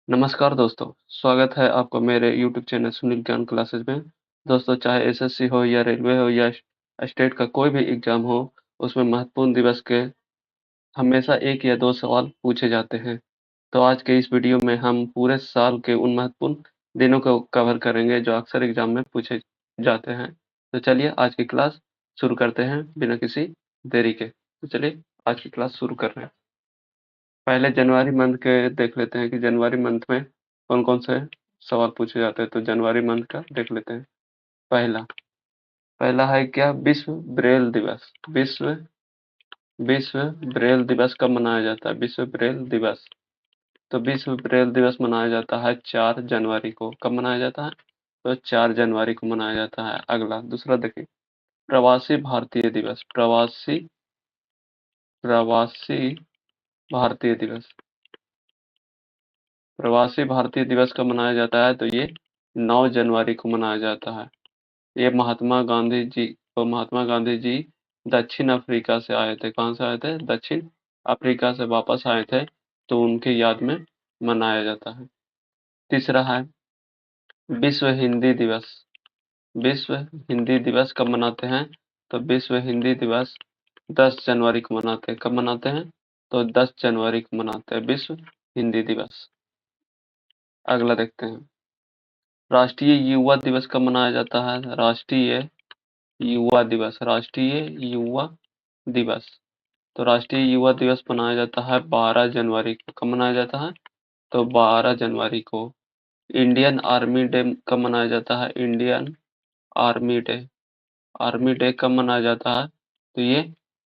नमस्कार दोस्तों, स्वागत है आपका मेरे यूट्यूब चैनल सुनील ज्ञान क्लासेस में। दोस्तों, चाहे एसएससी हो या रेलवे हो या स्टेट का कोई भी एग्जाम हो, उसमें महत्वपूर्ण दिवस के हमेशा 1 या 2 सवाल पूछे जाते हैं। तो आज के इस वीडियो में हम पूरे साल के उन महत्वपूर्ण दिनों को कवर करेंगे जो अक्सर एग्जाम में पूछे जाते हैं। तो चलिए आज की क्लास शुरू करते हैं बिना किसी देरी के। तो चलिए आज की क्लास शुरू कर रहे हैं। पहले जनवरी मंथ के देख लेते हैं कि जनवरी मंथ में कौन-कौन से सवाल पूछे जाते हैं। तो जनवरी मंथ का देख लेते हैं। पहला पहला है क्या? विश्व ब्रेल दिवस। विश्व विश्व ब्रेल दिवस कब मनाया जाता है? विश्व ब्रेल दिवस। तो विश्व ब्रेल दिवस मनाया जाता है 4 जनवरी को। कब मनाया जाता है? तो 4 जनवरी को मनाया जाता है। अगला दूसरा देखिए, प्रवासी भारतीय दिवस। प्रवासी भारतीय दिवस। प्रवासी भारतीय दिवस कब मनाया जाता है? तो ये 9 जनवरी को मनाया जाता है। ये महात्मा गांधी जी दक्षिण अफ्रीका से आए थे। कहाँ से आए थे? दक्षिण अफ्रीका से वापस आए थे, तो उनकी याद में मनाया जाता है। तीसरा है विश्व हिंदी दिवस। विश्व हिंदी दिवस कब मनाते हैं? तो विश्व हिंदी दिवस 10 जनवरी को मनाते हैं। कब मनाते हैं? तो 10 जनवरी को मनाते हैं विश्व हिंदी दिवस। अगला देखते हैं, राष्ट्रीय युवा दिवस कब मनाया जाता है? राष्ट्रीय युवा दिवस। राष्ट्रीय युवा दिवस। तो राष्ट्रीय युवा दिवस मनाया जाता है 12 जनवरी को। कब मनाया जाता है? तो 12 जनवरी को। इंडियन आर्मी डे कब मनाया जाता है? Indian army day. Army day कब मनाया जाता है? तो ये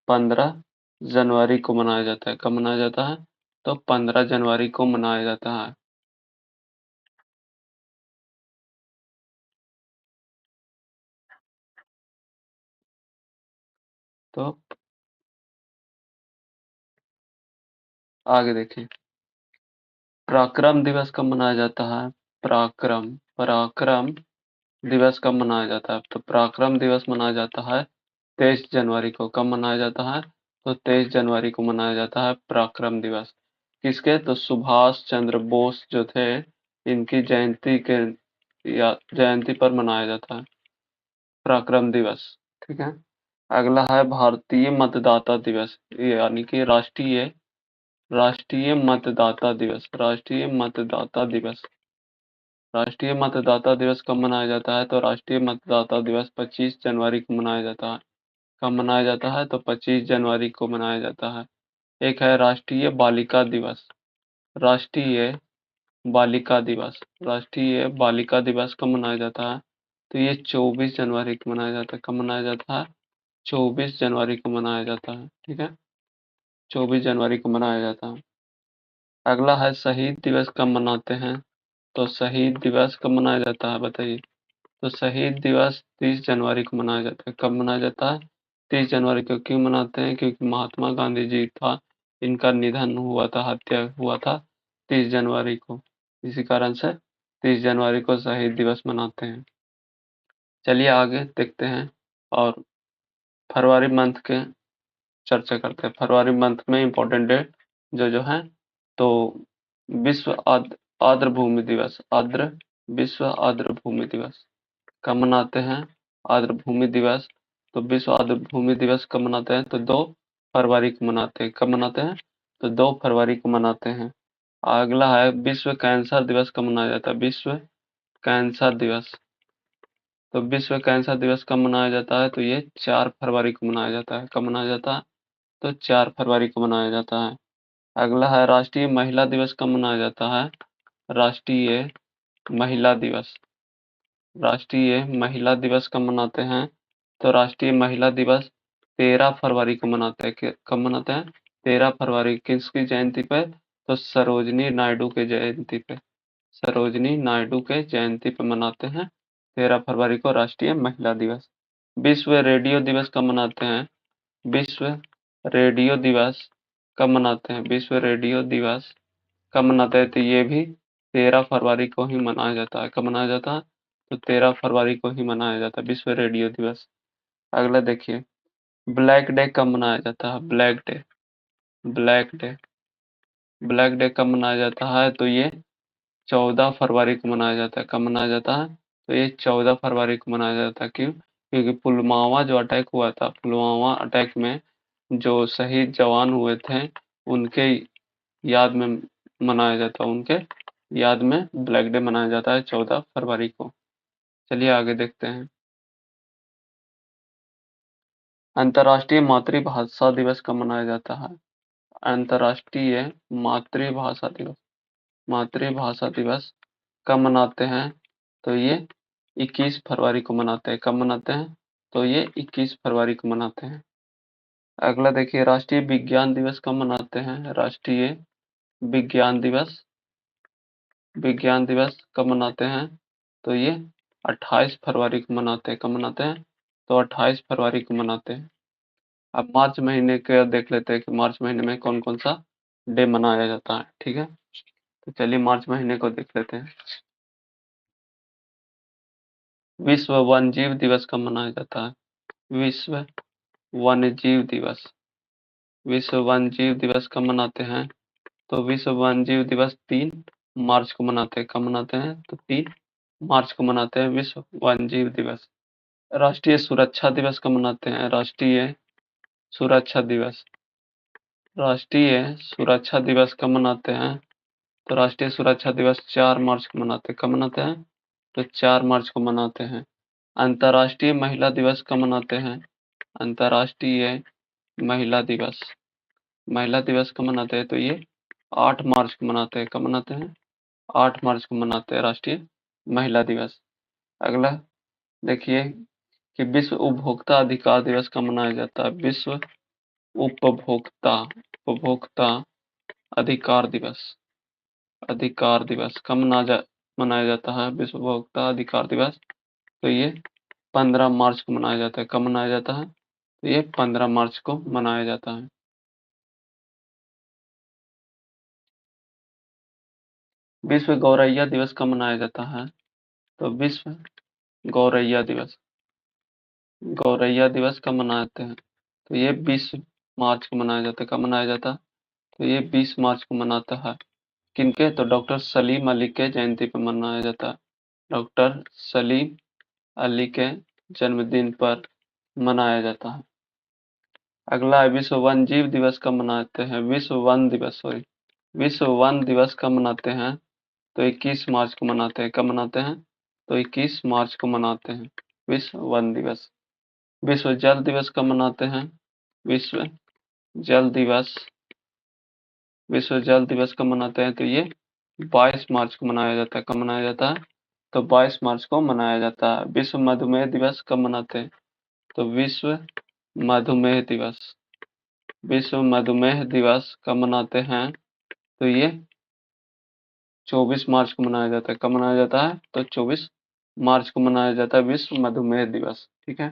15 जनवरी को मनाया जाता है। कब मनाया जाता है? तो 15 जनवरी को मनाया जाता है। तो आगे देखें, पराक्रम दिवस कब मनाया जाता है? पराक्रम पराक्रम दिवस कब मनाया जाता है? तो पराक्रम दिवस मनाया जाता है 23 जनवरी को। कब मनाया जाता है? तो 23 जनवरी को मनाया जाता है पराक्रम दिवस। किसके? तो सुभाष चंद्र बोस जो थे, इनकी जयंती पर मनाया जाता है पराक्रम दिवस। ठीक है। अगला है भारतीय मतदाता दिवस, यानी कि राष्ट्रीय मतदाता दिवस। राष्ट्रीय मतदाता दिवस। राष्ट्रीय मतदाता दिवस कब मनाया जाता है? तो राष्ट्रीय मतदाता दिवस 25 जनवरी को मनाया जाता है। कब मनाया जाता है? तो 25 जनवरी को मनाया जाता है। एक है राष्ट्रीय बालिका दिवस। राष्ट्रीय बालिका दिवस। राष्ट्रीय बालिका दिवस कब मनाया जाता है? तो ये 24 जनवरी को मनाया जाता है। कब मनाया जाता है? 24 जनवरी को मनाया जाता है। ठीक है, 24 जनवरी को मनाया जाता है। अगला है शहीद दिवस कब मनाते हैं? तो शहीद दिवस कब मनाया जाता है बताइए? तो शहीद दिवस 30 जनवरी को मनाया जाता है। कब मनाया जाता है? 30 जनवरी को। क्यों मनाते हैं? क्योंकि महात्मा गांधी जी था, इनका निधन हुआ था, हत्या हुआ था 30 जनवरी को। इसी कारण से 30 जनवरी को शहीद दिवस मनाते हैं। चलिए आगे देखते हैं और फरवरी मंथ के चर्चा करते हैं। फरवरी मंथ में इम्पोर्टेंट डेट जो जो है, तो विश्व आर्द्र भूमि दिवस। विश्व आर्द्र भूमि दिवस कब मनाते हैं? आर्द्र भूमि दिवस। तो विश्व आर्द्र भूमि दिवस कब मनाते हैं? तो 2 फरवरी को मनाते हैं। कब मनाते हैं? तो 2 फरवरी को मनाते हैं। अगला है विश्व कैंसर दिवस कब मनाया जाता है? विश्व कैंसर दिवस। तो विश्व कैंसर दिवस कब मनाया जाता है? तो ये 4 फरवरी को मनाया जाता है। कब मनाया जाता है? तो 4 फरवरी को मनाया जाता है। अगला है राष्ट्रीय महिला दिवस कब मनाया जाता है? राष्ट्रीय महिला दिवस। राष्ट्रीय महिला दिवस कब मनाते हैं? तो राष्ट्रीय महिला दिवस 13 फरवरी को मनाते हैं। कब मनाते हैं? 13 फरवरी। किसकी जयंती पे? तो सरोजनी नायडू के जयंती पे। सरोजनी नायडू के जयंती पे मनाते हैं 13 फरवरी को राष्ट्रीय महिला दिवस। विश्व रेडियो दिवस कब मनाते हैं? विश्व रेडियो दिवस कब मनाते हैं? विश्व रेडियो दिवस कब मनाते हैं? तो ये भी 13 फरवरी को ही मनाया जाता है। कब मनाया जाता है? तो 13 फरवरी को ही मनाया जाता है विश्व रेडियो दिवस। अगला देखिए, ब्लैक डे कब मनाया जाता है? Black day. Black day black day कब मनाया जाता है? तो ये 14 फरवरी को मनाया जाता है। कब मनाया जाता है? तो ये 14 फरवरी को मनाया जाता है। क्यों? क्योंकि पुलवामा जो अटैक हुआ था, पुलवामा अटैक में जो शहीद जवान हुए थे, उनके याद में मनाया जाता है। उनके याद में ब्लैक डे मनाया जाता है 14 फरवरी को। चलिए आगे देखते हैं। अंतर्राष्ट्रीय मातृभाषा दिवस कब मनाया जाता है? अंतर्राष्ट्रीय मातृभाषा दिवस मातृभाषा दिवस कब मनाते हैं? तो ये 21 फरवरी को मनाते हैं। कब मनाते हैं? तो ये 21 फरवरी को मनाते हैं। अगला देखिए, राष्ट्रीय विज्ञान दिवस कब मनाते हैं? राष्ट्रीय विज्ञान दिवस विज्ञान दिवस कब मनाते हैं? तो ये 28 फरवरी को मनाते हैं। कब मनाते हैं? तो 28 फरवरी को मनाते हैं। अब मार्च महीने का देख लेते हैं कि मार्च महीने में कौन कौन सा डे मनाया जाता है। ठीक है, तो चलिए मार्च महीने को देख लेते हैं। विश्व वन्यजीव दिवस कब मनाया जाता है? विश्व वन्यजीव दिवस विश्व वन्यजीव दिवस कब मनाते हैं? तो विश्व वन्यजीव दिवस 3 मार्च को मनाते हैं। कब मनाते हैं? तो 3 मार्च को मनाते हैं विश्व वन्यजीव दिवस। राष्ट्रीय सुरक्षा दिवस कब मनाते हैं? सुरक्षा दिवस राष्ट्रीय सुरक्षा दिवस कब मनाते हैं? तो राष्ट्रीय सुरक्षा दिवस 4 मार्च को मनाते हैं। कब मनाते हैं? तो 4 मार्च को मनाते हैं। अंतर्राष्ट्रीय महिला दिवस कब मनाते हैं? अंतर्राष्ट्रीय महिला दिवस कब मनाते हैं? तो ये 8 मार्च को मनाते हैं। कब मनाते हैं? 8 मार्च को मनाते हैं राष्ट्रीय महिला दिवस। अगला देखिए कि विश्व उपभोक्ता अधिकार दिवस कब मनाया जाता है? विश्व उपभोक्ता उपभोक्ता अधिकार दिवस कब मनाया जाता है? विश्व उपभोक्ता अधिकार दिवस तो ये 15 मार्च को मनाया जाता है। कब मनाया जाता है? तो ये 15 मार्च को मनाया जाता है। विश्व गौरैया दिवस कब मनाया जाता है? तो विश्व गौरैया दिवस गौरैया दिवस कब मनाते हैं? तो ये 20 मार्च को मनाया जाता है। कब मनाया जाता है? तो ये 20 मार्च को मनाता है। किनके? तो डॉक्टर सलीम अली के जयंती पर मनाया जाता है। डॉक्टर सलीम अली के जन्मदिन पर मनाया जाता है। अगला है विश्व वन्यजीव दिवस कब मनाते हैं? विश्व वन दिवस कब मनाते हैं? तो 21 मार्च को मनाते हैं। कब मनाते हैं? तो 21 मार्च को मनाते हैं विश्व वन दिवस। विश्व जल दिवस कब मनाते हैं? विश्व जल दिवस विश्व जल दिवस कब मनाते हैं? तो ये 22 मार्च को मनाया जाता है। कब मनाया जाता है? तो 22 मार्च को मनाया जाता है। विश्व मधुमेह दिवस कब मनाते हैं? तो मधुमेह दिवस विश्व मधुमेह दिवस कब मनाते हैं? तो ये 24 मार्च को मनाया जाता है। कब मनाया जाता है? तो 24 मार्च को मनाया जाता है विश्व मधुमेह दिवस। ठीक है,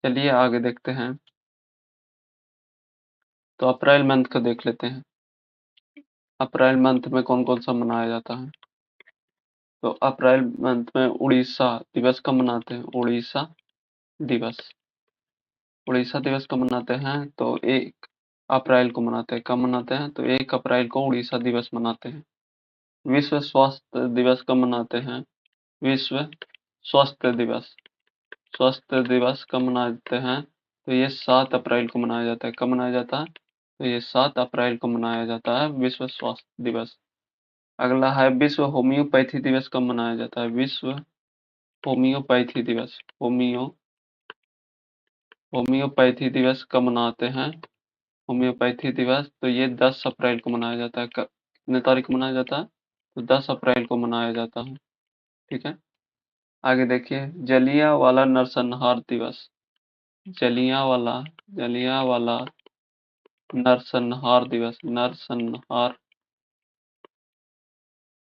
चलिए आगे देखते हैं। तो अप्रैल मंथ का देख लेते हैं। अप्रैल मंथ में कौन कौन सा मनाया जाता है? तो अप्रैल मंथ में उड़ीसा दिवस कब मनाते हैं? दिवस उड़ीसा दिवस कब मनाते हैं? तो 1 अप्रैल को मनाते हैं। कब मनाते हैं? तो 1 अप्रैल को उड़ीसा दिवस मनाते हैं। विश्व स्वास्थ्य दिवस कब मनाते हैं? विश्व स्वास्थ्य दिवस स्वास्थ्य दिवस कब मनाते हैं? तो ये 7 अप्रैल को मनाया जाता है। कब मनाया जाता है? तो ये 7 अप्रैल को मनाया जाता है विश्व स्वास्थ्य दिवस। अगला है विश्व होम्योपैथी दिवस कब मनाया जाता है? विश्व होम्योपैथी दिवस होम्योपैथी दिवस कब मनाते हैं? होम्योपैथी दिवस तो ये 10 अप्रैल को मनाया जाता है। कितने तारीख को मनाया जाता है? तो 10 अप्रैल को मनाया जाता है। ठीक है, आगे देखिए, जलियांवाला नरसंहार दिवस जलियांवाला जलियांवाला नरसंहार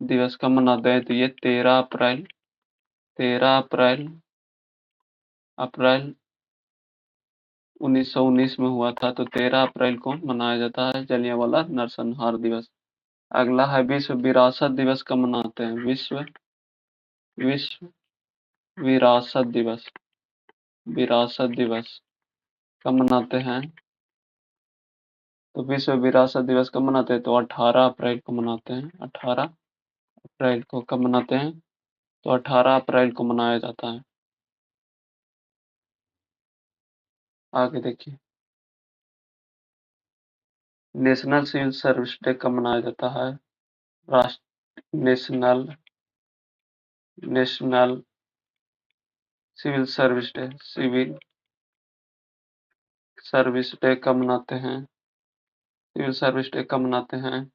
दिवस कब मनाते हैं? तो ये 13 अप्रैल 1919 में हुआ था। तो 13 अप्रैल को मनाया जाता है जलियांवाला नरसंहार दिवस। अगला है विश्व विरासत दिवस कब मनाते हैं? विश्व विरासत दिवस विरासत दिवस कब मनाते हैं? तो विश्व विरासत दिवस कब मनाते हैं? तो 18 अप्रैल को मनाते हैं। 18 अप्रैल को कब मनाते हैं? तो 18 अप्रैल को मनाया जाता है। आगे देखिए, नेशनल सिविल सर्विस डे कब मनाया जाता है? राष्ट्र national national civil service day, civil service day कब मनाते हैं? सिविल सर्विस डे कब मनाते हैं?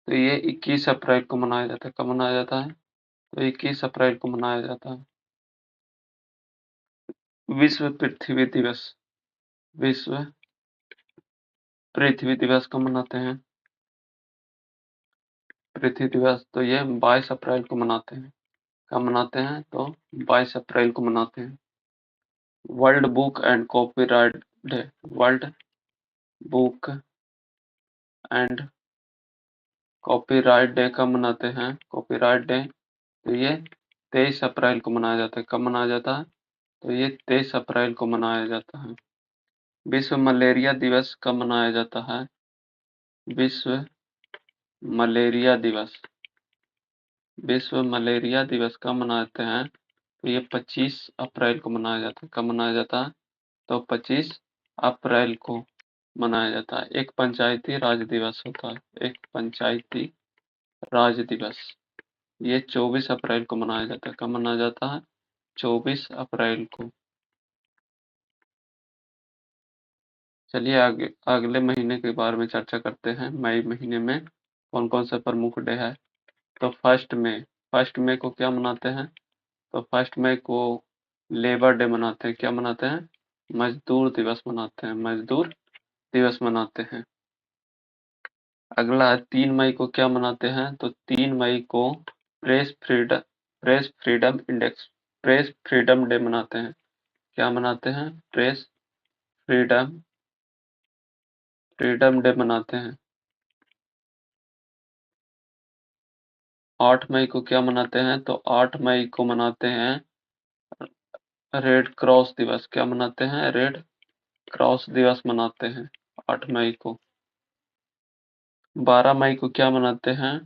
तो ये 21 अप्रैल को मनाया जाता है। कब मनाया जाता है? तो 21 अप्रैल को मनाया जाता है। विश्व पृथ्वी दिवस, विश्व पृथ्वी दिवस कब मनाते हैं? पृथ्वी दिवस तो ये 22 अप्रैल को मनाते हैं। कब मनाते हैं? तो 22 अप्रैल को मनाते हैं। World book and copyright day, world book and copyright day कब मनाते हैं? कॉपीराइट डे तो ये 23 अप्रैल को मनाया जाता है। कब मनाया जाता है? तो ये 23 अप्रैल को मनाया जाता है। विश्व मलेरिया दिवस कब मनाया जाता है? विश्व मलेरिया दिवस, विश्व मलेरिया दिवस कब मनाते हैं? तो ये 25 अप्रैल को मनाया जाता है। कब मनाया जाता है? तो 25 अप्रैल को मनाया जाता है। एक पंचायती राज दिवस होता है, एक पंचायती राज दिवस, ये 24 अप्रैल को मनाया जाता है। कब मनाया जाता है? 24 अप्रैल को। चलिए आगे अगले महीने के बारे में चर्चा करते हैं। मई महीने में कौन कौन से प्रमुख डे है? तो फर्स्ट मई को क्या मनाते हैं? तो फर्स्ट मई को लेबर डे मनाते हैं। क्या मनाते हैं? मजदूर दिवस मनाते हैं, मजदूर दिवस मनाते हैं। अगला है 3 मई को क्या मनाते हैं? तो 3 मई को press freedom index, press freedom day मनाते हैं। क्या मनाते हैं? प्रेस फ्रीडम फ्रीडम डे मनाते हैं। 8 मई को क्या मनाते हैं? तो 8 मई को मनाते हैं रेड क्रॉस दिवस। क्या मनाते हैं? रेड क्रॉस दिवस मनाते हैं 8 मई को। 12 मई को क्या मनाते हैं?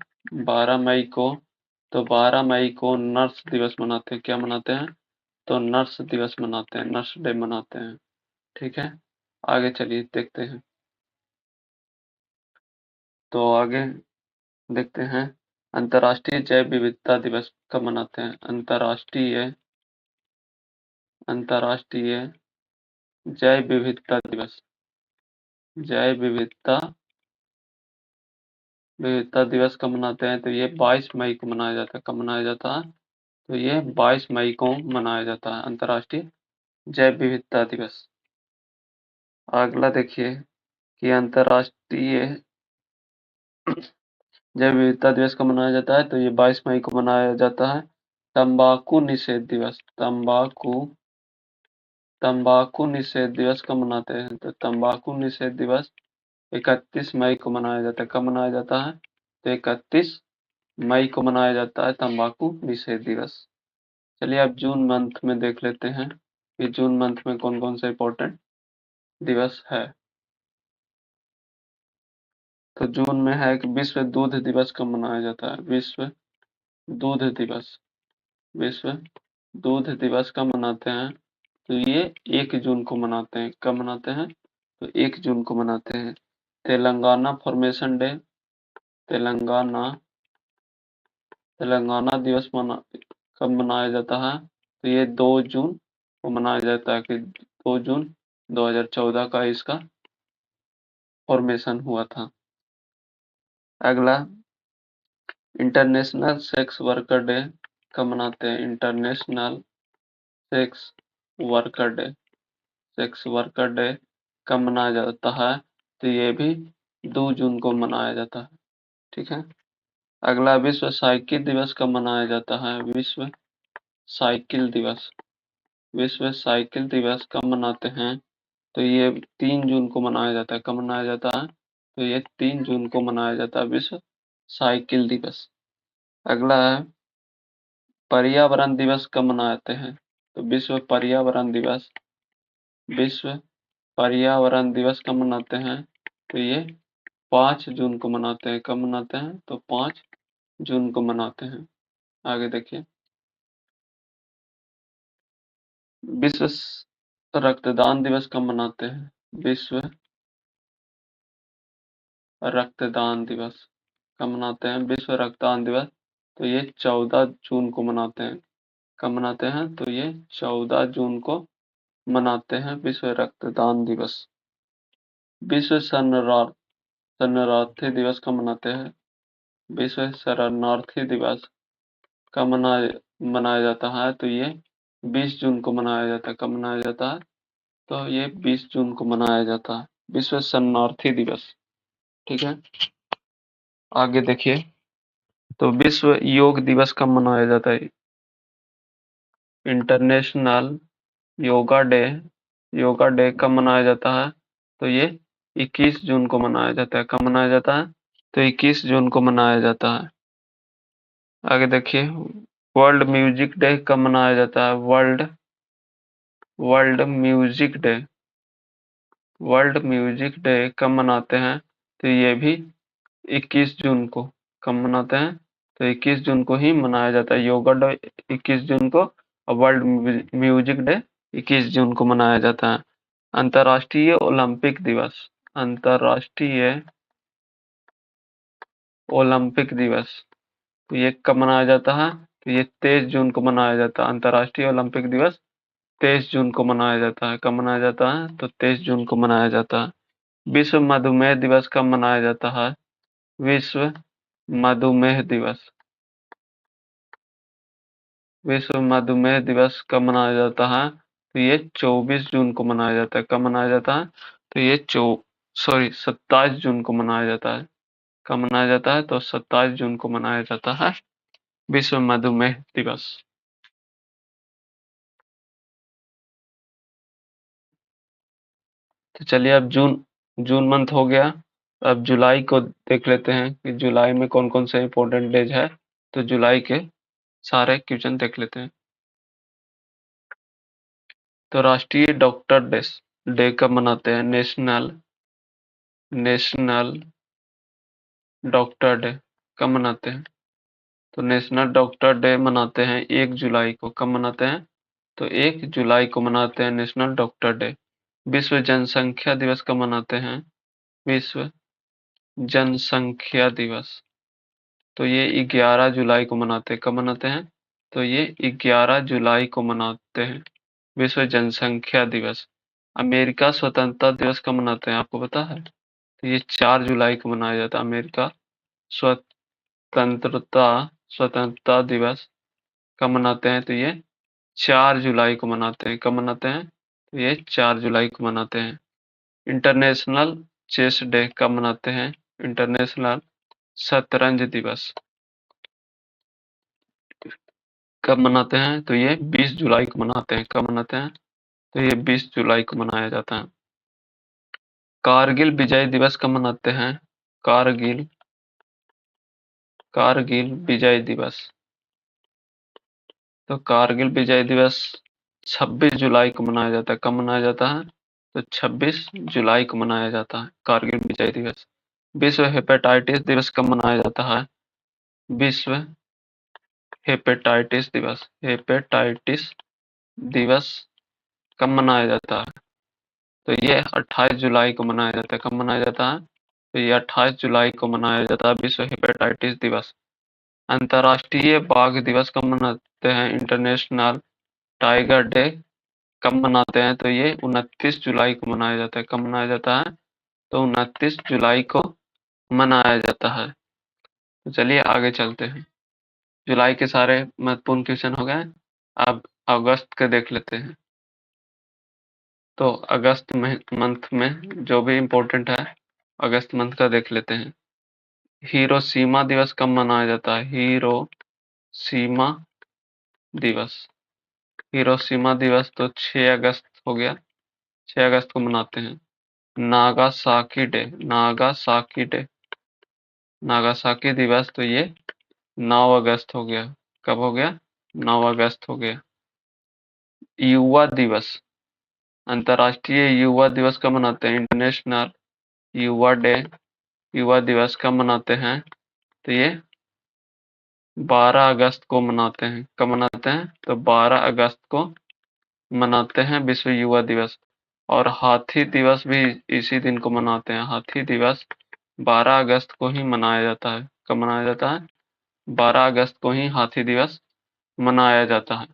12 मई को, तो 12 मई को नर्स दिवस मनाते हैं। क्या मनाते हैं? तो नर्स दिवस मनाते हैं, नर्स डे मनाते हैं। ठीक है, आगे चलिए देखते हैं। तो आगे देखते हैं, अंतर्राष्ट्रीय जैव विविधता दिवस कब मनाते हैं? अंतर्राष्ट्रीय जैव विविधता दिवस, जैव विविधता दिवस कब मनाते हैं? तो ये 22 मई को मनाया जाता है। कब मनाया जाता है? तो ये 22 मई को मनाया जाता है, अंतर्राष्ट्रीय जैव विविधता दिवस। अगला देखिए कि अंतर्राष्ट्रीय जैव विविधता दिवस कब मनाया जाता है? तो ये 22 मई को मनाया जाता है। तंबाकू निषेध दिवस, तंबाकू निषेध दिवस कब मनाते हैं? तो तंबाकू निषेध दिवस 31 मई को मनाया जाता है। कब मनाया जाता है? तो 31 मई को मनाया जाता है तंबाकू निषेध दिवस। चलिए अब जून मंथ में देख लेते हैं कि जून मंथ में कौन कौन से इम्पोर्टेंट दिवस है। तो जून में है कि विश्व दूध दिवस कब मनाया जाता है? दूध दिवस विश्व दूध दिवस कब मनाते हैं? तो ये 1 जून को मनाते हैं। कब मनाते हैं? तो 1 जून को मनाते हैं। तेलंगाना फॉर्मेशन डे, तेलंगाना तेलंगाना दिवस कब मनाया जाता है? तो ये 2 जून को मनाया जाता है कि 2 जून 2014 का इसका फॉर्मेशन हुआ था। अगला इंटरनेशनल सेक्स वर्कर डे कब मनाते हैं? International sex worker day, sex worker day कब मनाया जाता है? तो ये भी 2 जून को मनाया जाता है। ठीक है, अगला विश्व साइकिल दिवस कब मनाया जाता है? साइकिल दिवस विश्व साइकिल दिवस कब मनाते हैं? तो ये 3 जून को मनाया जाता है। कब मनाया जाता है? तो ये 3 जून को मनाया जाता है विश्व साइकिल दिवस। अगला है पर्यावरण दिवस कब मनाते हैं? तो विश्व पर्यावरण दिवस कब मनाते हैं? तो ये 5 जून को मनाते हैं। कब मनाते हैं? तो 5 जून को मनाते हैं। आगे देखिए, विश्व रक्तदान दिवस कब मनाते हैं? विश्व रक्तदान दिवस कब मनाते हैं? विश्व रक्तदान दिवस तो ये 14 जून को मनाते हैं। कब मनाते हैं? तो ये 14 जून को मनाते हैं विश्व रक्तदान दिवस। विश्व शरणार्थी दिवस कब मनाते हैं? विश्व शरणार्थी दिवस कब मनाया जाता है? तो ये 20 जून को मनाया जाता है। कब मनाया जाता है? तो ये 20 जून को मनाया जाता है, विश्व शरणार्थी दिवस। ठीक है, आगे देखिए, तो विश्व योग दिवस कब मनाया जाता है? इंटरनेशनल योगा डे कब मनाया जाता है? तो ये 21 जून को मनाया जाता है। कब मनाया जाता है? तो 21 जून को मनाया जाता है। आगे देखिए, वर्ल्ड म्यूजिक डे कब मनाया जाता है? World music day world music day कब मनाते हैं? तो ये भी 21 जून को। कब मनाते हैं? तो 21 जून को ही मनाया जाता है। योगा डे 21 जून को और वर्ल्ड म्यूजिक डे 21 जून को मनाया जाता है। अंतर्राष्ट्रीय ओलंपिक दिवस अंतर्राष्ट्रीय ओलंपिक दिवस तो ये कब मनाया जाता है? तो ये 23 जून को मनाया जाता है। अंतर्राष्ट्रीय ओलंपिक दिवस 23 जून को मनाया जाता है। कब मनाया जाता है? तो 23 जून को मनाया जाता है। विश्व मधुमेह दिवस कब मनाया जाता है? विश्व मधुमेह दिवस विश्व मधुमेह दिवस कब मनाया जाता है? तो ये 24 जून को मनाया जाता है। कब मनाया जाता है? तो ये 27 जून को मनाया जाता है। कब मनाया जाता है? तो 27 जून को मनाया जाता है विश्व मधुमेह दिवस। तो चलिए, अब जून जून मंथ हो गया। अब जुलाई को देख लेते हैं कि जुलाई में कौन कौन से इंपॉर्टेंट डेज है। तो जुलाई के सारे क्वेश्चन देख लेते हैं। तो राष्ट्रीय डॉक्टर डे कब मनाते हैं? नेशनल डॉक्टर डे कब मनाते हैं? तो नेशनल डॉक्टर डे मनाते हैं 1 जुलाई को। कब मनाते हैं? तो 1 जुलाई को मनाते हैं नेशनल डॉक्टर डे। विश्व जनसंख्या दिवस कब मनाते हैं? विश्व जनसंख्या दिवस तो ये 11 जुलाई को मनाते हैं। कब मनाते हैं? तो ये 11 जुलाई को मनाते हैं विश्व जनसंख्या दिवस। अमेरिका स्वतंत्रता दिवस कब मनाते हैं? आपको पता है? तो ये 4 जुलाई को मनाया जाता है। अमेरिका स्वतंत्रता स्वतंत्रता दिवस कब मनाते हैं? तो ये 4 जुलाई को मनाते हैं। कब मनाते हैं? तो ये 4 जुलाई को मनाते हैं। इंटरनेशनल चेस डे कब मनाते हैं? इंटरनेशनल शतरंज दिवस कब मनाते हैं? तो ये 20 जुलाई को मनाते हैं। कब मनाते हैं? तो ये 20 जुलाई को मनाया जाता है। कारगिल विजय दिवस कब मनाते हैं? कारगिल कारगिल विजय दिवस तो कारगिल विजय दिवस 26 जुलाई को मनाया जाता है। कब मनाया जाता है? तो 26 जुलाई को मनाया जाता है कारगिल विजय दिवस। विश्व हेपेटाइटिस दिवस कब मनाया जाता है? विश्व हेपेटाइटिस दिवस कब मनाया जाता है? तो ये 28 जुलाई को मनाया जाता है। कब मनाया जाता है? तो ये 28 जुलाई को मनाया जाता है विश्व हेपेटाइटिस दिवस। अंतर्राष्ट्रीय बाघ दिवस कब मनाते हैं? इंटरनेशनल टाइगर डे कब मनाते हैं? तो ये 29 जुलाई को मनाया जाता है। कब मनाया जाता है? तो 29 जुलाई को मनाया जाता है। तो चलिए आगे चलते हैं। जुलाई के सारे महत्वपूर्ण क्वेश्चन हो गए। अब अगस्त के देख लेते हैं। तो अगस्त मंथ में जो भी इम्पोर्टेंट है अगस्त मंथ का देख लेते हैं। हिरोशिमा दिवस कब मनाया जाता है? हिरोशिमा दिवस हिरोशिमा दिवस तो 6 अगस्त हो गया। 6 अगस्त को मनाते हैं। नागासाकी डे नागासाकी दिवस तो ये 9 अगस्त हो गया। कब हो गया? 9 अगस्त हो गया। युवा दिवस अंतर्राष्ट्रीय युवा दिवस कब मनाते हैं? इंटरनेशनल युवा डे युवा दिवस कब मनाते हैं? तो ये 12 अगस्त को मनाते हैं। कब मनाते हैं? तो 12 अगस्त को मनाते हैं विश्व युवा दिवस। और हाथी दिवस भी इसी दिन को मनाते हैं। हाथी दिवस 12 अगस्त को ही मनाया जाता है। कब मनाया जाता है? 12 अगस्त को ही हाथी दिवस मनाया जाता है।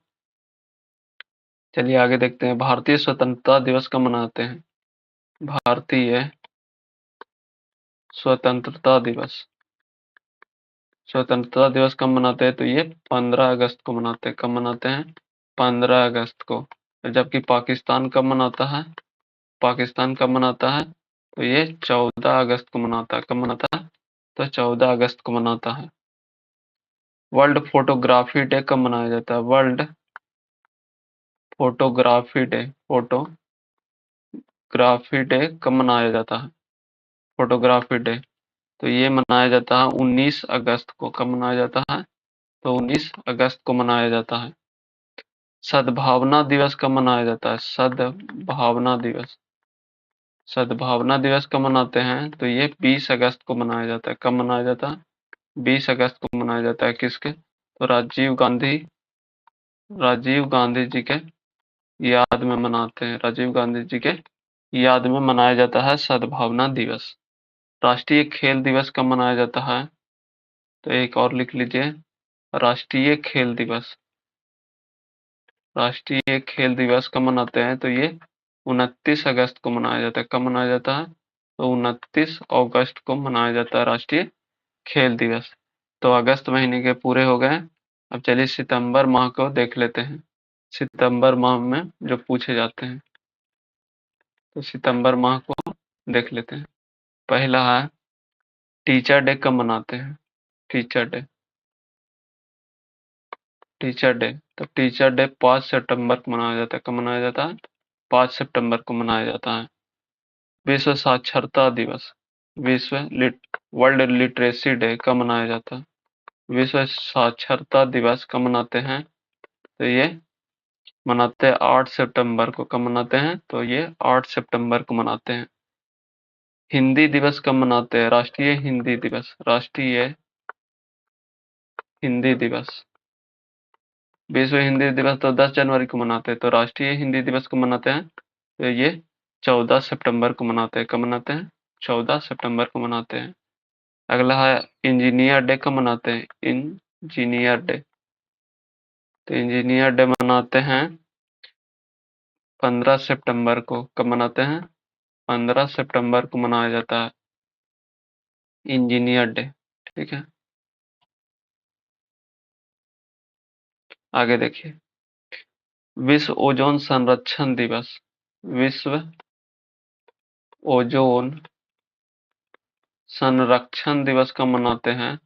चलिए आगे देखते हैं। भारतीय स्वतंत्रता दिवस कब मनाते हैं? भारतीय स्वतंत्रता दिवस। स्वतंत्रता दिवस कब मनाते हैं? तो ये 15 अगस्त को मनाते हैं। कब मनाते हैं? 15 अगस्त को। जबकि पाकिस्तान कब मनाता है? पाकिस्तान कब मनाता है? तो ये 14 अगस्त को मनाता है। कब मनाता है? तो 14 अगस्त को मनाता है। वर्ल्ड फोटोग्राफी डे कब मनाया जाता है? World photography day. Photography day कब मनाया जाता है? फोटोग्राफी डे तो ये मनाया जाता है 19 अगस्त को। कब मनाया जाता है? तो 19 अगस्त को मनाया जाता है। सद्भावना दिवस कब मनाया जाता है? सद्भावना दिवस। सद्भावना दिवस कब मनाते हैं? तो ये 20 अगस्त को मनाया जाता है। कब मनाया जाता है? 20 अगस्त को मनाया जाता है। किसके? तो राजीव गांधी जी के याद में मनाते हैं। राजीव गांधी जी के याद में मनाया जाता है सद्भावना दिवस। राष्ट्रीय खेल दिवस कब मनाया जाता है? तो एक और लिख लीजिए। राष्ट्रीय खेल दिवस। राष्ट्रीय खेल दिवस कब मनाते हैं? तो ये 29 अगस्त को मनाया जाता है। कब मनाया जाता है? तो 29 अगस्त को मनाया जाता है राष्ट्रीय खेल दिवस। तो अगस्त महीने के पूरे हो गए। अब चलिए सितंबर माह को देख लेते हैं। सितंबर माह में जो पूछे जाते हैं, तो सितंबर माह को देख लेते हैं। पहला है टीचर डे कब मनाते हैं? Teacher day. टीचर डे तो टीचर डे 5 सितंबर को मनाया जाता है। कब मनाया जाता है? 5 सितंबर को मनाया जाता है। विश्व साक्षरता दिवस। विश्व वर्ल्ड लिटरेसी डे कब मनाया जाता है? विश्व साक्षरता दिवस कब मनाते हैं? तो ये मनाते हैं 8 सितंबर को। कब मनाते हैं? तो ये 8 सितंबर को मनाते हैं। हिंदी दिवस कब मनाते हैं? राष्ट्रीय हिंदी दिवस। राष्ट्रीय हिंदी दिवस। विश्व हिंदी दिवस तो 10 जनवरी को मनाते हैं। तो राष्ट्रीय हिंदी दिवस को मनाते हैं तो ये 14 सितंबर को मनाते हैं। कब मनाते हैं? 14 सितंबर को मनाते हैं। अगला है इंजीनियर डे कब मनाते हैं? Engineer day. तो इंजीनियर डे मनाते हैं 15 सितंबर को। कब मनाते हैं? 15 सितंबर को मनाया जाता है इंजीनियर डे। ठीक है, आगे देखिए। विश्व ओजोन संरक्षण दिवस। विश्व ओजोन संरक्षण दिवस कब मनाते हैं?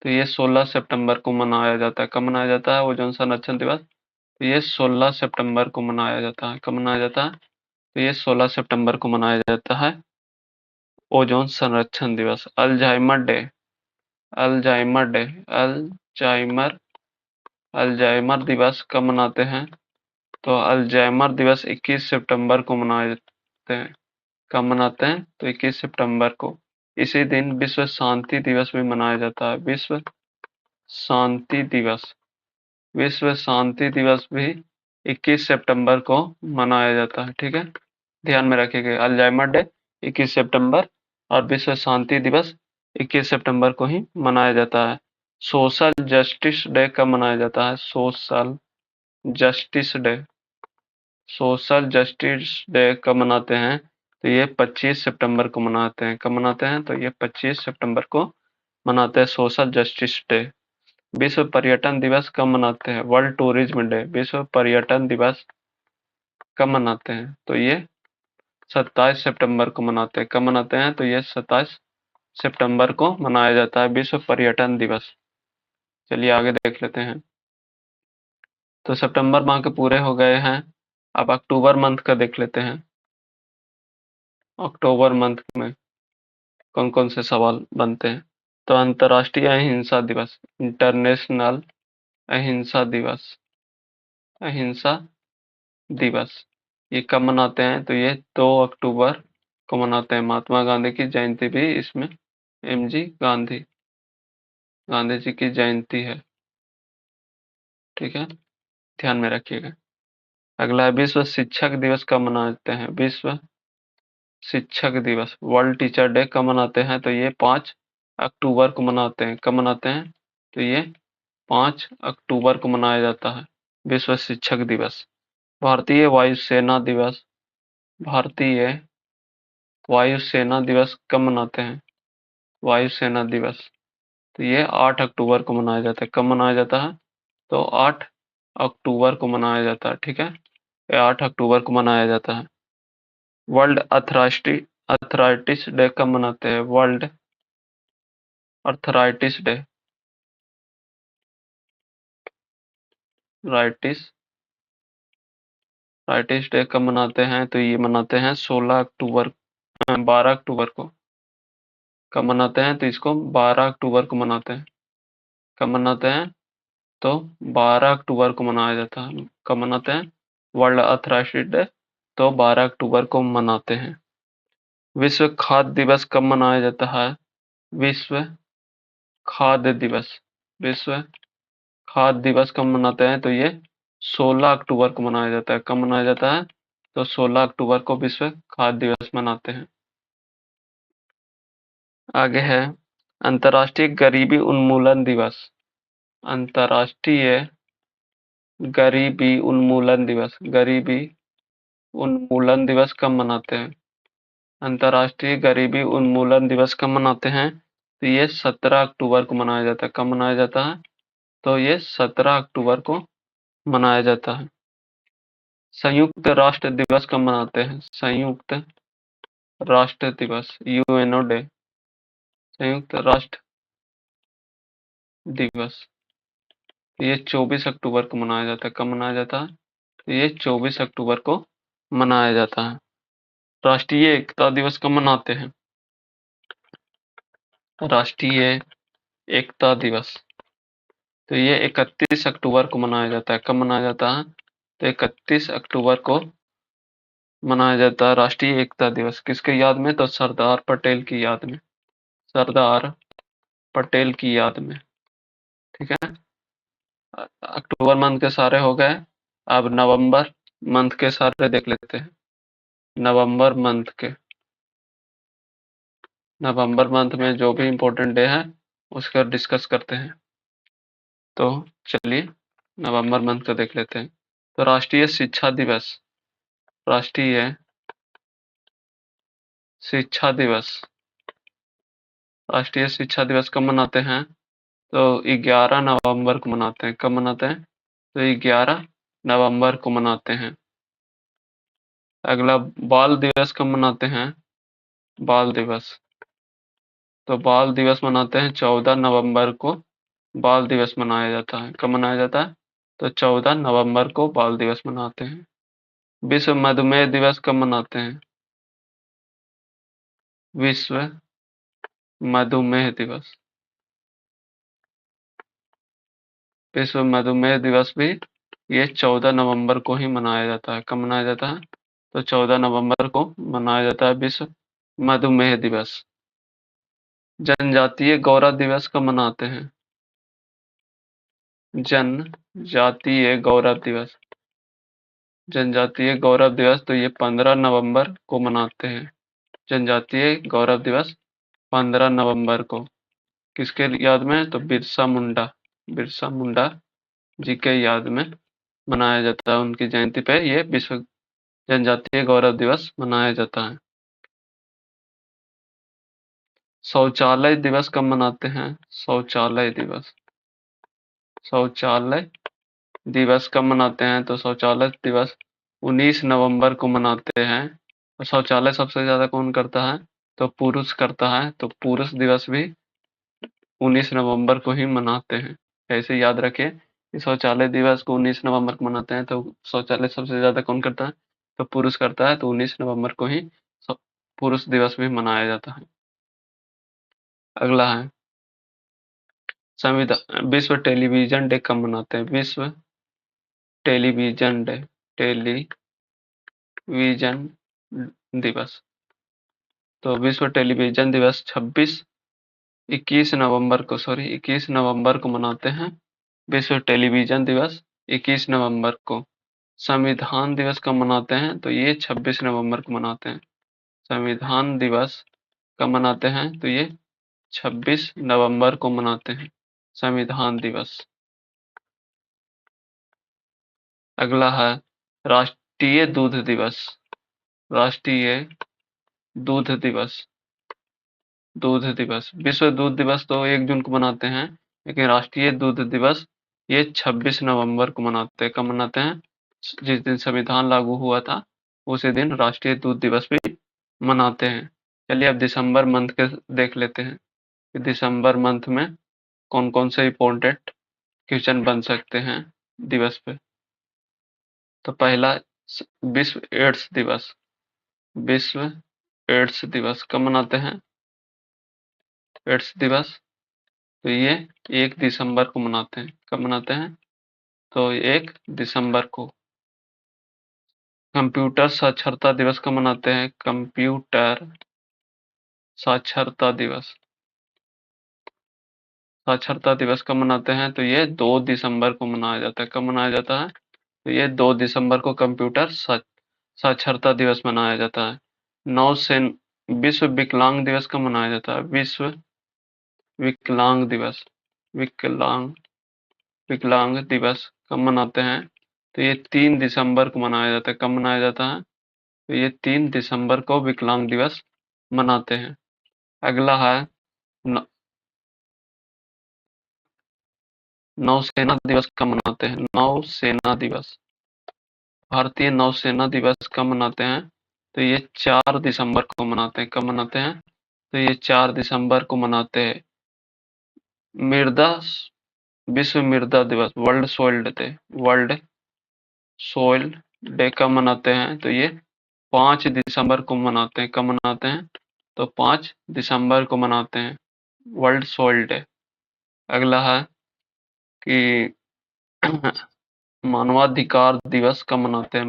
तो ये 16 सितंबर को मनाया जाता है। कब मनाया जाता है ओजोन संरक्षण दिवस? तो ये 16 सितंबर को मनाया जाता है। कब मनाया जाता है? तो ये 16 सितंबर को मनाया जाता है ओजोन संरक्षण दिवस। Alzheimer day. Alzheimer day. Alzheimer Alzheimer दिवस कब मनाते हैं? तो अल्जाइमर दिवस 21 सितंबर को मनाए जाते हैं। कब मनाते हैं? तो 21 सितंबर को। इसी दिन विश्व शांति दिवस भी मनाया जाता है। विश्व शांति दिवस। विश्व शांति दिवस भी 21 सितंबर को मनाया जाता है। ठीक है, ध्यान में रखिएगा। अल्जाइमर डे 21 सितंबर और विश्व शांति दिवस 21 सितंबर को ही मनाया जाता है। सोशल जस्टिस डे कब मनाया जाता है? Social justice day. Social justice day कब मनाते हैं? तो ये 25 सितंबर को मनाते हैं। कब मनाते हैं? तो ये 25 सितंबर को मनाते हैं सोशल जस्टिस डे। विश्व पर्यटन दिवस कब मनाते हैं? World tourism day. विश्व पर्यटन दिवस कब मनाते हैं? तो ये 27 सितंबर को मनाते हैं। कब मनाते हैं? तो ये 27 सितंबर को मनाया जाता है विश्व पर्यटन दिवस। चलिए आगे देख लेते हैं। तो सितंबर माह के पूरे हो गए हैं। अब अक्टूबर मंथ का देख लेते हैं। अक्टूबर मंथ में कौन कौन से सवाल बनते हैं? तो अंतर्राष्ट्रीय अहिंसा दिवस। इंटरनेशनल अहिंसा दिवस। अहिंसा दिवस ये कब मनाते हैं? तो ये 2 अक्टूबर को मनाते हैं। महात्मा गांधी की जयंती भी इसमें, एम जी गांधी जी की जयंती है। ठीक है, ध्यान में रखिएगा। अगला है विश्व शिक्षक दिवस कब मनाते हैं? विश्व शिक्षक दिवस, वर्ल्ड टीचर डे कब मनाते हैं? तो ये 5 अक्टूबर को मनाते हैं। कब मनाते हैं? तो ये 5 अक्टूबर को मनाया जाता है विश्व शिक्षक दिवस। भारतीय वायुसेना दिवस, भारतीय वायुसेना दिवस कब मनाते हैं? वायुसेना दिवस, तो ये 8 अक्टूबर को मनाया जाता है। कब मनाया जाता है? तो 8 अक्टूबर को मनाया जाता है। ठीक है, ये 8 अक्टूबर को मनाया जाता है। वर्ल्ड अर्थराइटिस डे कब मनाते हैं? World arthritis day, rightist rightist day कब मनाते हैं? तो ये मनाते हैं 16 अक्टूबर 12 अक्टूबर को। कब मनाते हैं? तो इसको 12 अक्टूबर को मनाते हैं। कब मनाते हैं? तो 12 अक्टूबर को मनाया जाता है। कब मनाते हैं? वर्ल्ड अर्थराइटिस डे तो 12 अक्टूबर को मनाते हैं। विश्व खाद्य दिवस कब मनाया जाता है? विश्व खाद्य दिवस, विश्व खाद्य दिवस कब मनाते हैं? तो ये 16 अक्टूबर को मनाया जाता है। कब मनाया जाता है? तो 16 अक्टूबर को विश्व खाद्य दिवस मनाते हैं। आगे है अंतर्राष्ट्रीय गरीबी उन्मूलन दिवस। अंतर्राष्ट्रीय गरीबी उन्मूलन दिवस, गरीबी उन्मूलन दिवस कब मनाते हैं? अंतर्राष्ट्रीय गरीबी उन्मूलन दिवस कब मनाते हैं? तो ये 17 अक्टूबर को मनाया जाता है। कब मनाया जाता है? तो ये 17 अक्टूबर को मनाया जाता है। संयुक्त राष्ट्र दिवस कब मनाते हैं? संयुक्त राष्ट्र दिवस, यूएनओ डे, संयुक्त राष्ट्र दिवस, ये 24 अक्टूबर को मनाया जाता है। कब मनाया जाता है? तो ये 24 अक्टूबर को मनाया जाता है। राष्ट्रीय एकता दिवस कब मनाते हैं? राष्ट्रीय एकता दिवस, तो ये 31 अक्टूबर को मनाया जाता है। कब मनाया जाता है? तो 31 अक्टूबर को मनाया जाता है राष्ट्रीय एकता दिवस। किसके याद में? तो सरदार पटेल की याद में, सरदार पटेल की याद में। ठीक है, अक्टूबर मंथ के सारे हो गए। अब नवंबर मंथ के सारे देख लेते हैं। नवंबर मंथ के, नवंबर मंथ में जो भी इम्पोर्टेंट डे है उसका डिस्कस करते हैं। तो चलिए नवंबर मंथ का देख लेते हैं। तो राष्ट्रीय शिक्षा दिवस, राष्ट्रीय शिक्षा दिवस, राष्ट्रीय शिक्षा दिवस कब मनाते हैं? तो 11 नवंबर को मनाते हैं। कब मनाते हैं? तो 11 नवंबर को मनाते हैं। अगला बाल दिवस कब मनाते हैं? बाल दिवस, तो बाल दिवस मनाते हैं 14 नवंबर को, बाल दिवस मनाया जाता है। कब मनाया जाता है? तो 14 नवंबर को बाल दिवस मनाते हैं। विश्व मधुमेह दिवस कब मनाते हैं? विश्व मधुमेह दिवस, विश्व मधुमेह दिवस भी ये 14 नवंबर को ही मनाया जाता है। कब मनाया जाता है? तो 14 नवंबर को मनाया जाता है विश्व मधुमेह दिवस। जनजातीय गौरव दिवस कब मनाते हैं? जनजातीय गौरव दिवस, जनजातीय गौरव दिवस तो ये 15 नवंबर को मनाते हैं। जनजातीय गौरव दिवस 15 नवंबर को किसके याद में? तो बिरसा मुंडा, बिरसा मुंडा जी के याद में मनाया जाता है। उनकी जयंती पे ये विश्व जनजातीय गौरव दिवस मनाया जाता है। शौचालय दिवस कब मनाते हैं? शौचालय दिवस, शौचालय दिवस कब मनाते हैं? तो शौचालय दिवस 19 नवंबर को मनाते हैं। और शौचालय सबसे ज्यादा कौन करता है? तो पुरुष करता है। तो पुरुष दिवस भी 19 नवंबर को ही मनाते हैं। ऐसे याद रखिए कि शौचालय दिवस को 19 नवंबर को मनाते हैं। तो शौचालय सबसे ज्यादा कौन करता है? तो पुरुष करता है। तो 19 नवंबर को ही पुरुष दिवस भी मनाया जाता है। अगला है संविधान, विश्व टेलीविजन डे कब मनाते हैं? विश्व टेलीविजन डे, टेलीविजन दिवस, तो विश्व टेलीविजन दिवस 21 नवंबर को मनाते हैं। विश्व टेलीविजन दिवस 21 नवंबर को। संविधान दिवस कब मनाते हैं? तो ये 26 नवंबर को मनाते हैं। संविधान दिवस कब मनाते हैं? तो ये 26 नवंबर को मनाते हैं संविधान दिवस। अगला है राष्ट्रीय दूध दिवस। राष्ट्रीय दूध दिवस। दूध दिवस, विश्व दूध दिवस तो 1 जून को मनाते हैं, लेकिन राष्ट्रीय दूध दिवस ये 26 नवंबर को मनाते हैं। कब मनाते हैं? जिस दिन संविधान लागू हुआ था उसी दिन राष्ट्रीय दूध दिवस भी मनाते हैं। चलिए अब दिसंबर मंथ के देख लेते हैं कि दिसंबर मंथ में कौन कौन से इम्पोर्टेंट क्वेश्चन बन सकते हैं दिवस पे। तो पहला विश्व एड्स दिवस। विश्व एड्स दिवस कब मनाते हैं? एड्स दिवस तो ये 1 दिसंबर को मनाते हैं। कब मनाते हैं? तो 1 दिसंबर को। कंप्यूटर साक्षरता दिवस कब मनाते हैं? कंप्यूटर साक्षरता दिवस। साक्षरता दिवस कब मनाते हैं? तो ये 2 दिसंबर को मनाया जाता है। कब मनाया जाता है? तो ये 2 दिसंबर को कंप्यूटर साक्षरता दिवस मनाया जाता है। विश्व विकलांग दिवस कब मनाया जाता है? विश्व विकलांग दिवस। विकलांग विकलांग दिवस कब मनाते हैं? तो ये 3 दिसंबर को मनाया जाता है। कब मनाया जाता है? तो ये 3 दिसंबर को विकलांग दिवस मनाते हैं। अगला है नौसेना दिवस कब मनाते हैं? नौसेना दिवस। भारतीय नौसेना दिवस कब मनाते हैं? तो ये 4 दिसंबर को मनाते हैं। कब मनाते हैं? तो ये 4 दिसंबर को मनाते हैं। मृदा विश्व मृदा दिवस, world soil day, world soil day कब मनाते हैं? तो ये 5 दिसंबर को मनाते हैं। कब मनाते हैं? तो 5 दिसंबर को मनाते हैं वर्ल्ड सोइल डे। अगला है कि मानवाधिकार दिवस कब मनाते हैं?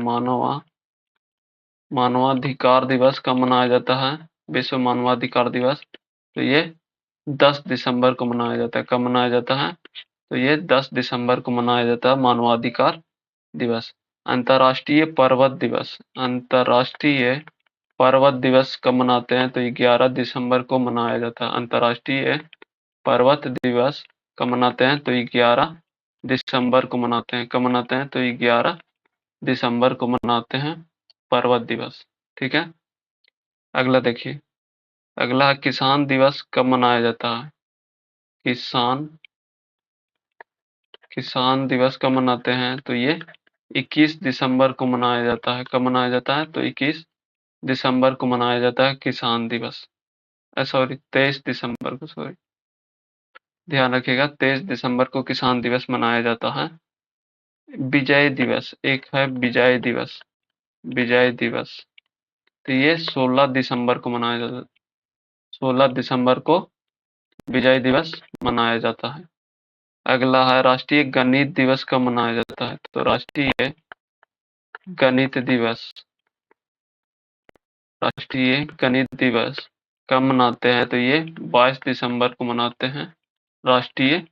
मानवाधिकार दिवस कब मनाया जाता है? विश्व मानवाधिकार दिवस तो ये 10 दिसंबर को मनाया जाता है। कब मनाया जाता है? तो ये 10 दिसंबर को मनाया जाता है मानवाधिकार दिवस। अंतर्राष्ट्रीय पर्वत दिवस। अंतर्राष्ट्रीय पर्वत दिवस कब मनाते हैं? तो 11 दिसंबर को मनाया जाता है। अंतर्राष्ट्रीय पर्वत दिवस कब मनाते हैं? तो 11 दिसंबर को मनाते हैं। कब मनाते हैं? तो 11 दिसंबर को मनाते हैं पर्वत दिवस। ठीक है। अगला देखिए, अगला किसान दिवस कब मनाया जाता है? किसान किसान दिवस कब मनाते हैं? तो ये 21 दिसंबर को मनाया जाता है। कब मनाया जाता है? तो 21 दिसंबर को मनाया जाता है किसान दिवस। सॉरी 23 दिसंबर को, सॉरी ध्यान रखिएगा, 23 दिसंबर को किसान दिवस मनाया जाता है। विजय दिवस, एक है विजय दिवस। विजय दिवस तो ये 16 दिसंबर को मनाया जाता है। 16 दिसंबर को विजय दिवस मनाया जाता है। अगला है राष्ट्रीय गणित दिवस कब मनाया जाता है? तो राष्ट्रीय गणित दिवस, राष्ट्रीय गणित दिवस कब मनाते हैं? तो ये 22 दिसंबर को मनाते हैं राष्ट्रीय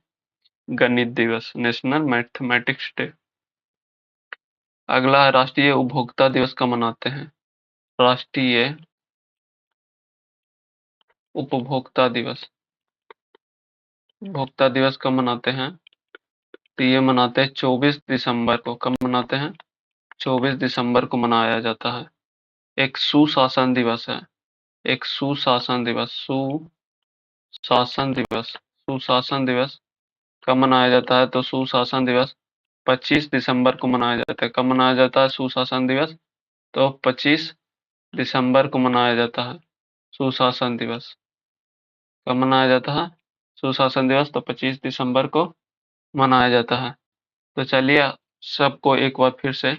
गणित दिवस, नेशनल मैथमेटिक्स डे। अगला है राष्ट्रीय उपभोक्ता दिवस कब मनाते हैं? राष्ट्रीय उपभोक्ता दिवस, उपभोक्ता दिवस कब मनाते हैं? तो ये मनाते हैं 24 दिसंबर को। कब मनाते हैं? 24 दिसंबर को मनाया जाता है। एक सुशासन दिवस है, एक सुशासन दिवस, सुशासन दिवस, सुशासन दिवस कब मनाया जाता है? तो सुशासन दिवस 25 दिसंबर को मनाया जाता है। कब मनाया जाता है सुशासन दिवस? तो 25 दिसंबर को मनाया जाता है सुशासन दिवस। कब मनाया जाता है सुशासन दिवस? तो 25 दिसंबर को मनाया जाता है। तो चलिए सबको एक बार फिर से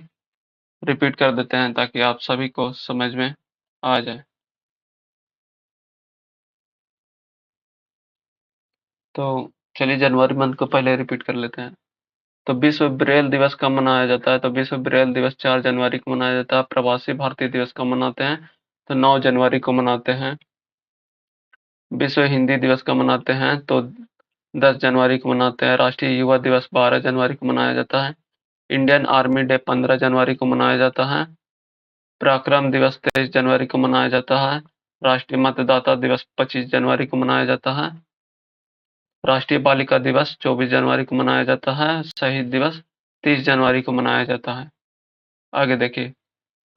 रिपीट कर देते हैं ताकि आप सभी को समझ में आ जाए। तो चलिए जनवरी मंथ को पहले रिपीट कर लेते हैं। तो विश्व ब्रेल दिवस कब मनाया जाता है? तो विश्व ब्रेल दिवस 4 जनवरी को मनाया जाता है। प्रवासी भारतीय दिवस कब मनाते हैं? तो 9 जनवरी को मनाते हैं। विश्व हिंदी दिवस कब मनाते हैं? तो 10 जनवरी को मनाते हैं। राष्ट्रीय युवा दिवस 12 जनवरी को मनाया जाता है। इंडियन आर्मी डे 15 जनवरी को मनाया जाता है। पराक्रम दिवस 23 जनवरी को मनाया जाता है। राष्ट्रीय मतदाता दिवस 25 जनवरी को मनाया जाता है। राष्ट्रीय बालिका दिवस 24 जनवरी को मनाया जाता है। शहीद दिवस 30 जनवरी को मनाया जाता है। आगे देखिए,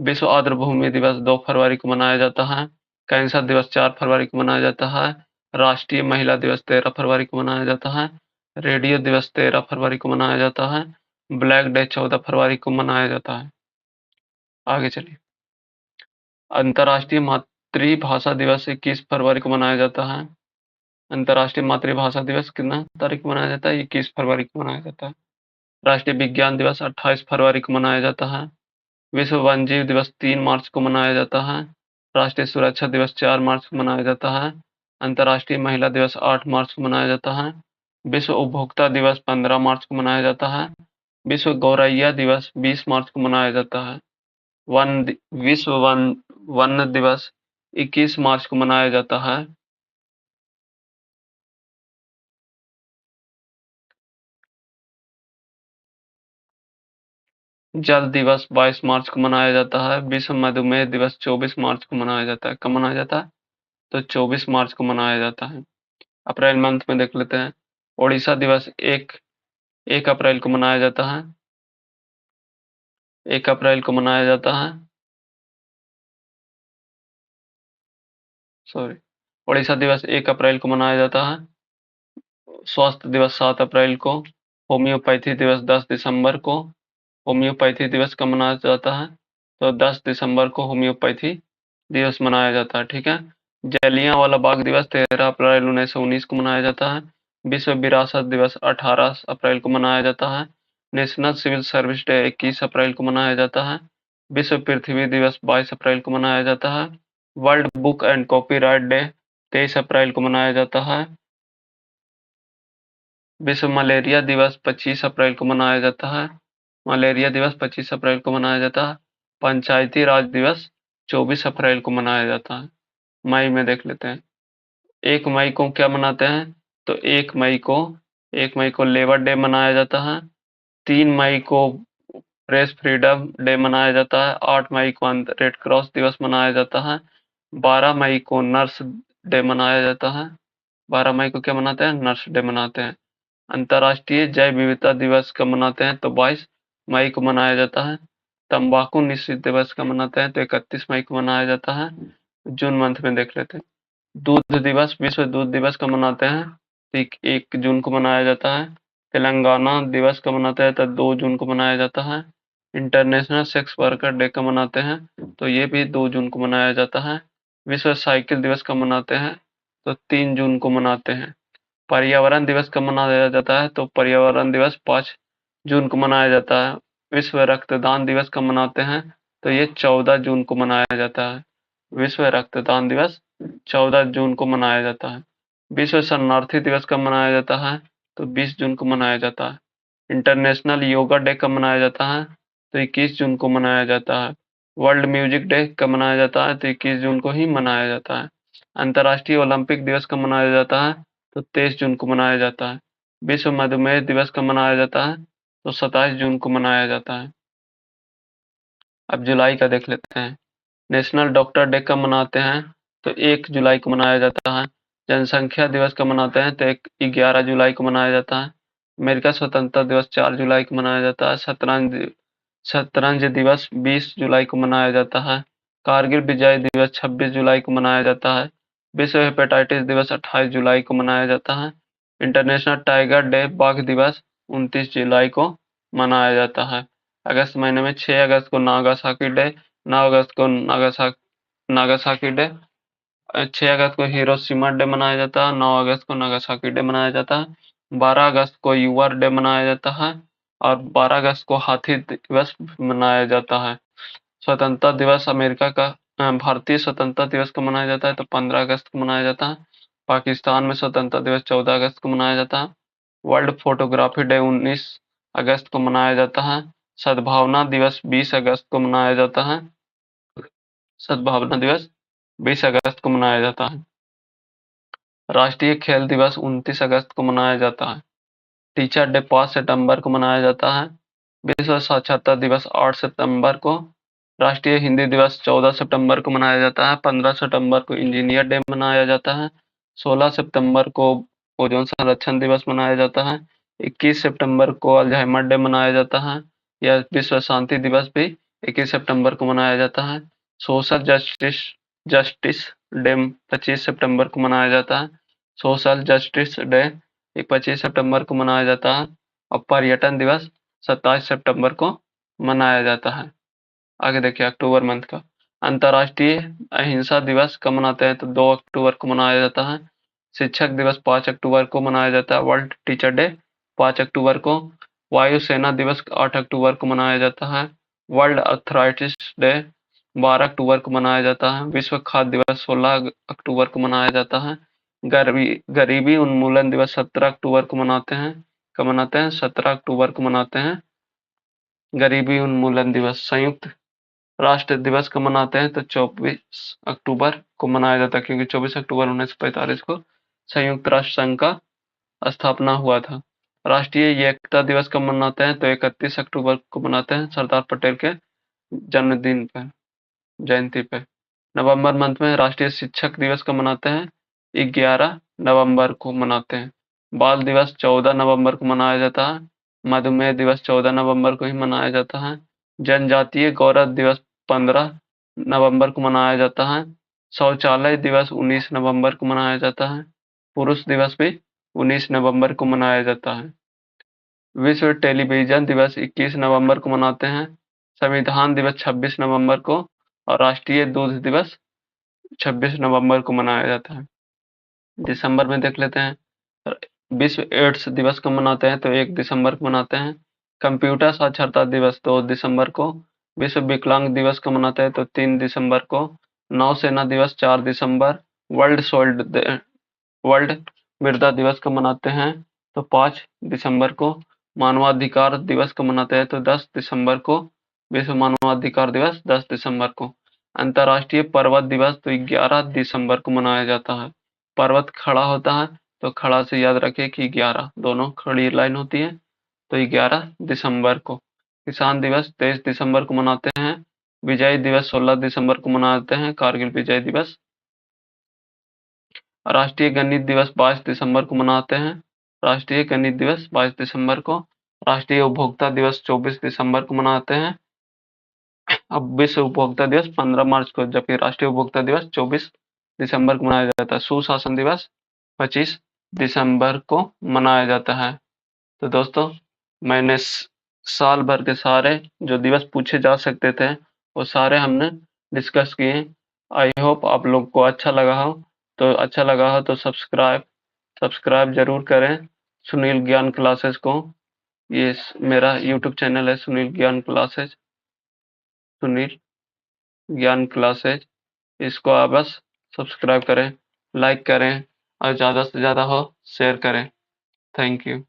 विश्व आर्द्रभूमि दिवस 2 फरवरी को मनाया जाता है। कैंसर दिवस 4 फरवरी को मनाया जाता है। राष्ट्रीय महिला दिवस 13 फरवरी को मनाया जाता है। रेडियो दिवस 13 फरवरी को मनाया जाता है। ब्लैक डे 14 फरवरी को मनाया जाता है। आगे चलिए, अंतर्राष्ट्रीय मातृभाषा दिवस 21 फरवरी को मनाया जाता है। अंतर्राष्ट्रीय मातृभाषा दिवस कितना तारीख को मनाया जाता है? 21 फरवरी को मनाया जाता है। राष्ट्रीय विज्ञान दिवस 28 फरवरी को मनाया जाता है। विश्व वन्यजीव दिवस 3 मार्च को मनाया जाता है। राष्ट्रीय सुरक्षा दिवस 4 मार्च को मनाया जाता है। अंतर्राष्ट्रीय महिला दिवस 8 मार्च को मनाया जाता है। विश्व उपभोक्ता दिवस 15 मार्च को मनाया जाता है। विश्व गौरैया दिवस 20 मार्च को मनाया जाता है। विश्व वन दिवस 21 मार्च को मनाया जाता है। जल दिवस 22 मार्च को मनाया जाता है। विश्व मधुमेह दिवस 24 मार्च को मनाया जाता है। कब मनाया जाता है? तो 24 मार्च को मनाया जाता है। अप्रैल मंथ में देख लेते हैं। ओडिशा दिवस 1 अप्रैल को मनाया जाता है। 1 अप्रैल को मनाया जाता है। सॉरी, ओडिशा दिवस 1 अप्रैल को मनाया जाता है। स्वास्थ्य दिवस 7 अप्रैल को। होम्योपैथी दिवस 10 दिसंबर को। होम्योपैथी दिवस कब मनाया जाता है? तो 10 दिसंबर को होम्योपैथी दिवस मनाया जाता है। ठीक है। जलियांवाला बाग दिवस 13 अप्रैल 1919 को मनाया जाता है। विश्व विरासत दिवस 18 अप्रैल को मनाया जाता है। नेशनल सिविल सर्विस डे 21 अप्रैल को मनाया जाता है। विश्व पृथ्वी दिवस 22 अप्रैल को मनाया जाता है। World book and copyright day 23 अप्रैल को मनाया जाता है। विश्व मलेरिया दिवस 25 अप्रैल को मनाया जाता है। मलेरिया दिवस 25 अप्रैल को मनाया जाता है। पंचायती राज दिवस 24 अप्रैल को मनाया जाता है। मई में देख लेते हैं। 1 मई को क्या मनाते हैं? तो 1 मई को लेबर डे मनाया जाता है। 3 मई को प्रेस फ्रीडम डे मनाया जाता है। 8 मई को रेड क्रॉस दिवस मनाया जाता है। 12 मई को नर्स डे मनाया जाता है। 12 मई को क्या मनाते हैं? नर्स डे मनाते हैं। अंतर्राष्ट्रीय जैव विविधता दिवस कब मनाते हैं? तो 22 मई को मनाया जाता है। तंबाकू निषेध दिवस कब मनाते हैं? तो 31 मई को मनाया जाता है। जून मंथ में देख लेते हैं। दूध दिवस, विश्व दूध दिवस कब मनाते हैं? 1 जून को मनाया जाता है। तेलंगाना दिवस कब मनाते हैं? तो 2 जून को मनाया जाता है। इंटरनेशनल सेक्स वर्कर डे कब मनाते हैं? तो ये भी 2 जून को मनाया जाता है। विश्व साइकिल दिवस कब मनाते हैं? तो 3 जून को मनाते हैं। पर्यावरण दिवस कब मनाया जाता है? तो पर्यावरण दिवस 5 जून को मनाया जाता है। विश्व रक्तदान दिवस कब मनाते हैं? तो ये 14 जून को मनाया जाता है। विश्व रक्तदान दिवस 14 जून को मनाया जाता है। विश्व शरणार्थी दिवस कब मनाया जाता है? तो 20 जून को मनाया जाता है। इंटरनेशनल योगा डे कब मनाया जाता है? तो 21 जून को मनाया जाता है। वर्ल्ड म्यूजिक डे कब मनाया जाता है? तो 21 जून को ही मनाया जाता है। अंतर्राष्ट्रीय ओलंपिक दिवस कब मनाया जाता है? तो 23 जून को मनाया जाता है। विश्व मधुमेह दिवस कब मनाया जाता है? तो 27 जून को मनाया जाता है। अब जुलाई का देख लेते हैं। नेशनल डॉक्टर डे कब मनाते हैं? तो 1 जुलाई को मनाया जाता है। जनसंख्या दिवस कब मनाते हैं? तो 11 जुलाई को मनाया जाता है। अमेरिका स्वतंत्रता दिवस 4 जुलाई को मनाया जाता है। शतरंज दिवस 20 जुलाई को मनाया जाता है। कारगिल विजय दिवस 26 जुलाई को मनाया जाता है। विश्व हेपेटाइटिस दिवस 28 जुलाई को मनाया जाता है। इंटरनेशनल टाइगर डे बाघ दिवस 29 जुलाई को मनाया जाता है। अगस्त महीने में 6 अगस्त को नागासाकी डे, 9 अगस्त को नागासाकी डे, 6 अगस्त को हिरोशिमा डे मनाया जाता है। 9 अगस्त को नागासाकी डे मनाया जाता है। 12 अगस्त को युवा डे मनाया जाता है। और 12 अगस्त को हाथी दिवस मनाया जाता है। स्वतंत्रता दिवस अमेरिका का भारतीय स्वतंत्रता दिवस को मनाया जाता है तो 15 अगस्त को मनाया जाता है। पाकिस्तान में स्वतंत्रता दिवस 14 अगस्त को मनाया जाता है। वर्ल्ड फोटोग्राफी डे 19 अगस्त को मनाया जाता है। सद्भावना दिवस 20 अगस्त को मनाया जाता है। सद्भावना दिवस 20 अगस्त को मनाया जाता है। राष्ट्रीय खेल दिवस 29 अगस्त को मनाया जाता है। टीचर डे 5 सितंबर को मनाया जाता है। विश्व साक्षरता दिवस 8 सितंबर को। राष्ट्रीय हिंदी दिवस 14 सितंबर को मनाया जाता है। 15 सितंबर को इंजीनियर डे मनाया जाता है। 16 सितंबर को ओजोन संरक्षण दिवस मनाया जाता है। 21 सितंबर को अल्जाइमर डे मनाया जाता है। यह विश्व शांति दिवस भी 21 सितंबर को मनाया जाता है। सोशल जस्टिस जस्टिस डे 25 सितंबर को मनाया जाता है। सोशल जस्टिस डे 25 सितंबर को मनाया जाता है। और पर्यटन दिवस 27 सितंबर को मनाया जाता है। आगे देखिए अक्टूबर मंथ का अंतर्राष्ट्रीय अहिंसा दिवस कब मनाते हैं तो 2 अक्टूबर को मनाया जाता है। शिक्षक दिवस 5 अक्टूबर को मनाया जाता है। वर्ल्ड टीचर डे 5 अक्टूबर को। वायुसेना दिवस 8 अक्टूबर को मनाया जाता है। वर्ल्ड अर्थराइटिस डे 12 अक्टूबर को मनाया जाता है। विश्व खाद्य दिवस 16 अक्टूबर को मनाया जाता है। गरीबी उन्मूलन दिवस 17 अक्टूबर को मनाते हैं। कब मनाते हैं 17 अक्टूबर को मनाते हैं गरीबी उन्मूलन दिवस। संयुक्त राष्ट्र दिवस कब मनाते हैं तो 24 अक्टूबर को मनाया जाता है, क्योंकि 24 अक्टूबर 1945 को संयुक्त राष्ट्र संघ का स्थापना हुआ था। राष्ट्रीय एकता दिवस कब मनाते हैं तो 31 अक्टूबर को मनाते हैं, सरदार पटेल के जन्मदिन पर, जयंती पे। नवंबर मंथ में राष्ट्रीय शिक्षक दिवस कब मनाते हैं 11 नवंबर को मनाते हैं। बाल दिवस 14 नवंबर को मनाया जाता है। मधुमेह दिवस 14 नवंबर को ही मनाया जाता है। जनजातीय गौरव दिवस 15 नवंबर को मनाया जाता है। शौचालय दिवस 19 नवंबर को मनाया जाता है। पुरुष दिवस भी 19 नवंबर को मनाया जाता है। विश्व टेलीविजन दिवस 21 नवंबर को मनाते हैं। संविधान दिवस 26 नवंबर को और राष्ट्रीय दूध दिवस 26 नवंबर को मनाया जाता है। दिसंबर में देख लेते हैं विश्व एड्स दिवस कब मनाते हैं तो 1 दिसंबर को मनाते हैं। कंप्यूटर साक्षरता दिवस 2 दिसंबर को। विश्व विकलांग दिवस कब मनाते हैं तो 3 दिसंबर को। नौसेना दिवस 4 दिसंबर। वर्ल्ड मृदा दिवस कब मनाते हैं तो 5 दिसंबर को। मानवाधिकार दिवस कब मनाते हैं तो 10 दिसंबर को। विश्व मानवाधिकार दिवस 10 दिसंबर को। अंतर्राष्ट्रीय पर्वत दिवस तो 11 दिसंबर को मनाया जाता है। पर्वत खड़ा होता है तो खड़ा से याद रखिए कि 11 दोनों खड़ी लाइन होती है तो 11 दिसंबर को। किसान दिवस 23 दिसंबर को मनाते हैं। विजय दिवस 16 दिसंबर को मनाते हैं, कारगिल विजय दिवस। राष्ट्रीय गणित दिवस 22 दिसंबर को मनाते हैं। राष्ट्रीय गणित दिवस 22 दिसंबर को। राष्ट्रीय उपभोक्ता दिवस 24 दिसंबर को मनाते हैं। अब विश्व उपभोक्ता दिवस 15 मार्च को, जबकि राष्ट्रीय उपभोक्ता दिवस 24 दिसंबर को मनाया जाता है। सुशासन दिवस 25 दिसंबर को मनाया जाता है। तो दोस्तों मैंने साल भर के सारे जो दिवस पूछे जा सकते थे वो सारे हमने डिस्कस किए। आई होप आप लोग को अच्छा लगा हो। तो अच्छा लगा हो तो सब्सक्राइब जरूर करें सुनील ज्ञान क्लासेस को। ये मेरा यूट्यूब चैनल है सुनील ज्ञान क्लासेज। इसको आप बस सब्सक्राइब करें, लाइक करें और ज़्यादा से ज़्यादा हो शेयर करें। Thank you.